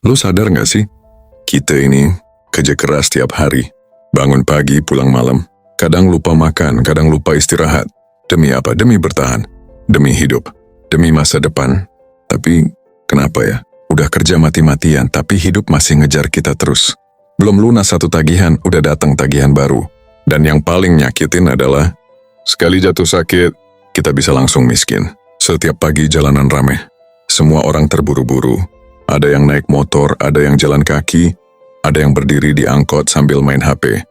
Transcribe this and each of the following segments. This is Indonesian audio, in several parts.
Lu sadar gak sih? Kita ini kerja keras tiap hari. Bangun pagi, pulang malam. Kadang lupa makan, kadang lupa istirahat. Demi apa? Demi bertahan. Demi hidup. Demi masa depan. Tapi kenapa ya? Udah kerja mati-matian, tapi hidup masih ngejar kita terus. Belum lunas satu tagihan, udah datang tagihan baru. Dan yang paling nyakitin adalah, sekali jatuh sakit, kita bisa langsung miskin. Setiap pagi jalanan rame. Semua orang terburu-buru. Ada yang naik motor, ada yang jalan kaki, ada yang berdiri di angkot sambil main HP.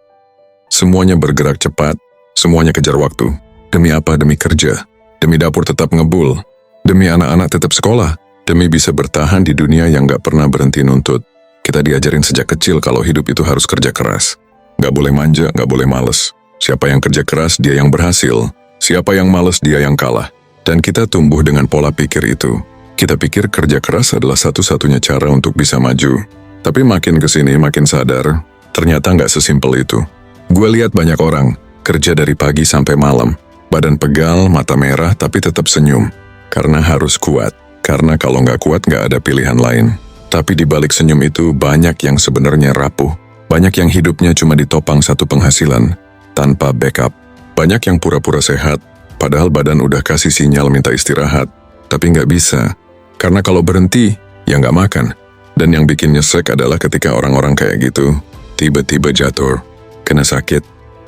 Semuanya bergerak cepat, semuanya kejar waktu. Demi apa? Demi kerja. Demi dapur tetap ngebul. Demi anak-anak tetap sekolah. Demi bisa bertahan di dunia yang gak pernah berhenti nuntut. Kita diajarin sejak kecil kalau hidup itu harus kerja keras. Gak boleh manja, gak boleh males. Siapa yang kerja keras, dia yang berhasil. Siapa yang males, dia yang kalah. Dan kita tumbuh dengan pola pikir itu. Kita pikir kerja keras adalah satu-satunya cara untuk bisa maju. Tapi makin kesini makin sadar, ternyata nggak sesimpel itu. Gue lihat banyak orang, kerja dari pagi sampai malam. Badan pegal, mata merah, tapi tetap senyum. Karena harus kuat. Karena kalau nggak kuat nggak ada pilihan lain. Tapi di balik senyum itu banyak yang sebenarnya rapuh. Banyak yang hidupnya cuma ditopang satu penghasilan, tanpa backup. Banyak yang pura-pura sehat, padahal badan udah kasih sinyal minta istirahat. Tapi nggak bisa. Karena kalau berhenti, ya nggak makan. Dan yang bikin nyesek adalah ketika orang-orang kayak gitu, tiba-tiba jatuh, kena sakit,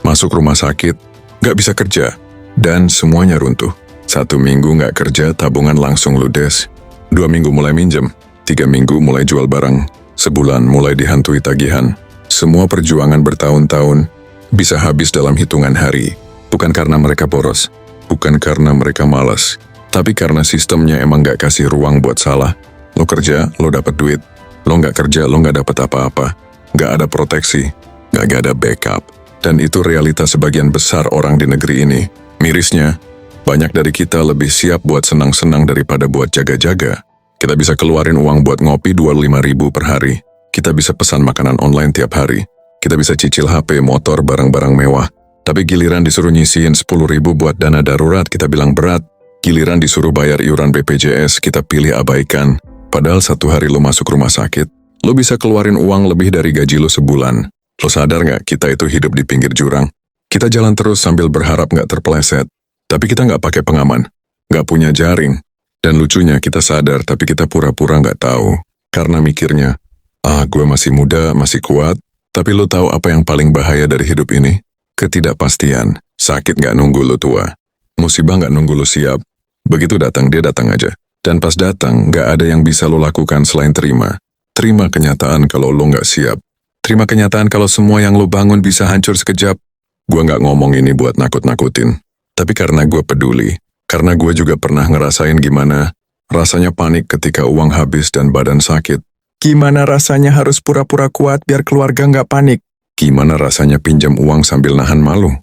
masuk rumah sakit, nggak bisa kerja, dan semuanya runtuh. 1 minggu nggak kerja, tabungan langsung ludes. 2 minggu mulai minjem, 3 minggu mulai jual barang, sebulan mulai dihantui tagihan. Semua perjuangan bertahun-tahun bisa habis dalam hitungan hari. Bukan karena mereka boros, bukan karena mereka malas, tapi karena sistemnya emang gak kasih ruang buat salah. Lo kerja, lo dapat duit. Lo gak kerja, lo gak dapat apa-apa. Gak ada proteksi, gak ada backup. Dan itu realitas sebagian besar orang di negeri ini. Mirisnya, banyak dari kita lebih siap buat senang-senang daripada buat jaga-jaga. Kita bisa keluarin uang buat ngopi 25.000 per hari. Kita bisa pesan makanan online tiap hari. Kita bisa cicil HP, motor, barang-barang mewah. Tapi giliran disuruh nyisihin 10.000 buat dana darurat, kita bilang berat. Giliran disuruh bayar iuran BPJS, kita pilih abaikan. Padahal 1 hari lo masuk rumah sakit, lo bisa keluarin uang lebih dari gaji lo sebulan. Lo sadar gak kita itu hidup di pinggir jurang? Kita jalan terus sambil berharap gak terpeleset. Tapi kita gak pakai pengaman, gak punya jaring. Dan lucunya kita sadar tapi kita pura-pura gak tahu. Karena mikirnya, gue masih muda, masih kuat. Tapi lo tahu apa yang paling bahaya dari hidup ini? Ketidakpastian. Sakit gak nunggu lo tua. Musibah gak nunggu lo siap. Begitu datang, dia datang aja. Dan pas datang, gak ada yang bisa lo lakukan selain terima. Terima kenyataan kalau lo gak siap. Terima kenyataan kalau semua yang lo bangun bisa hancur sekejap. Gue gak ngomong ini buat nakut-nakutin. Tapi karena gue peduli. Karena gue juga pernah ngerasain gimana rasanya panik ketika uang habis dan badan sakit. Gimana rasanya harus pura-pura kuat biar keluarga gak panik. Gimana rasanya pinjam uang sambil nahan malu.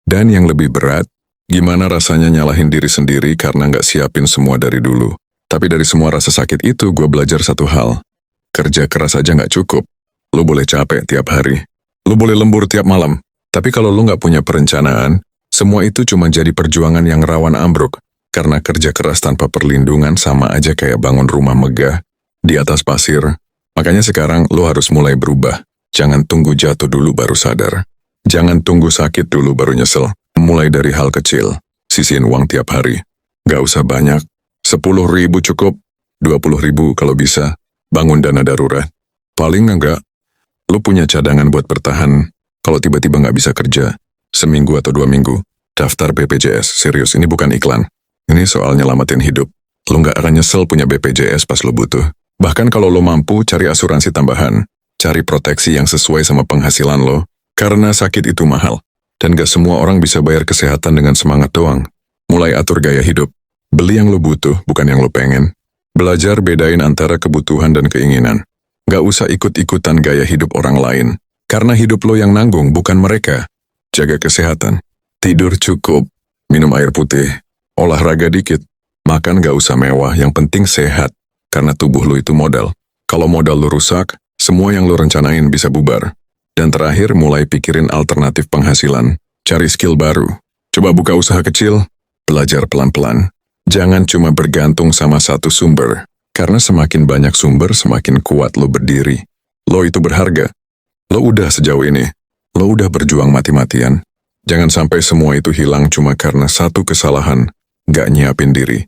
Dan yang lebih berat, gimana rasanya nyalahin diri sendiri karena gak siapin semua dari dulu. Tapi dari semua rasa sakit itu, gue belajar satu hal. Kerja keras aja gak cukup. Lo boleh capek tiap hari. Lo boleh lembur tiap malam. Tapi kalau lo gak punya perencanaan, semua itu cuma jadi perjuangan yang rawan ambruk. Karena kerja keras tanpa perlindungan sama aja kayak bangun rumah megah di atas pasir. Makanya sekarang lo harus mulai berubah. Jangan tunggu jatuh dulu baru sadar. Jangan tunggu sakit dulu baru nyesel. Mulai dari hal kecil. Sisihin uang tiap hari. Gak usah banyak. 10.000 cukup. 20.000 kalau bisa. Bangun dana darurat. Paling enggak, lo punya cadangan buat bertahan. Kalau tiba-tiba gak bisa kerja, seminggu atau 2 minggu, daftar BPJS. Serius, ini bukan iklan. Ini soal nyelamatin hidup. Lo gak akan nyesel punya BPJS pas lo butuh. Bahkan kalau lo mampu, cari asuransi tambahan. Cari proteksi yang sesuai sama penghasilan lo. Karena sakit itu mahal. Dan gak semua orang bisa bayar kesehatan dengan semangat doang. Mulai atur gaya hidup. Beli yang lo butuh, bukan yang lo pengen. Belajar bedain antara kebutuhan dan keinginan. Gak usah ikut-ikutan gaya hidup orang lain. Karena hidup lo yang nanggung, bukan mereka. Jaga kesehatan. Tidur cukup. Minum air putih. Olahraga dikit. Makan gak usah mewah, yang penting sehat. Karena tubuh lo itu modal. Kalau modal lo rusak, semua yang lo rencanain bisa bubar. Dan terakhir, mulai pikirin alternatif penghasilan. Cari skill baru. Coba buka usaha kecil. Belajar pelan-pelan. Jangan cuma bergantung sama satu sumber. Karena semakin banyak sumber, semakin kuat lo berdiri. Lo itu berharga. Lo udah sejauh ini. Lo udah berjuang mati-matian. Jangan sampai semua itu hilang cuma karena satu kesalahan, gak nyiapin diri.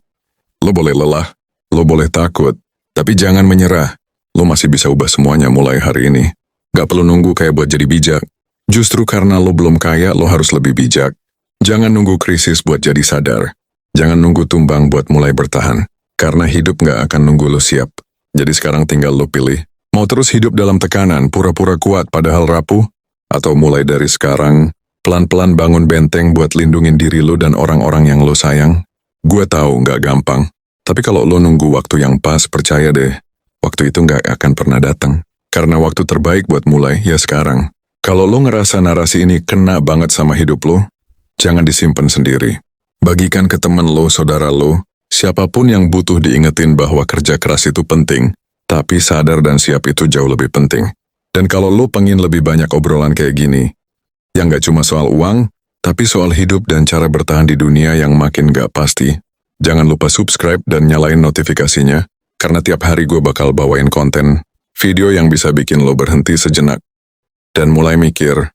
Lo boleh lelah, lo boleh takut, tapi jangan menyerah. Lo masih bisa ubah semuanya mulai hari ini. Gak perlu nunggu kayak buat jadi bijak. Justru karena lo belum kaya, lo harus lebih bijak. Jangan nunggu krisis buat jadi sadar. Jangan nunggu tumbang buat mulai bertahan. Karena hidup gak akan nunggu lo siap. Jadi sekarang tinggal lo pilih. Mau terus hidup dalam tekanan, pura-pura kuat padahal rapuh? Atau mulai dari sekarang, pelan-pelan bangun benteng buat lindungin diri lo dan orang-orang yang lo sayang? Gue tahu gak gampang. Tapi kalau lo nunggu waktu yang pas, percaya deh, waktu itu gak akan pernah datang. Karena waktu terbaik buat mulai, ya sekarang. Kalau lo ngerasa narasi ini kena banget sama hidup lo, jangan disimpan sendiri. Bagikan ke temen lo, saudara lo, siapapun yang butuh diingetin bahwa kerja keras itu penting, tapi sadar dan siap itu jauh lebih penting. Dan kalau lo pengen lebih banyak obrolan kayak gini, yang gak cuma soal uang, tapi soal hidup dan cara bertahan di dunia yang makin gak pasti, jangan lupa subscribe dan nyalain notifikasinya, karena tiap hari gue bakal bawain konten, video yang bisa bikin lo berhenti sejenak, dan mulai mikir,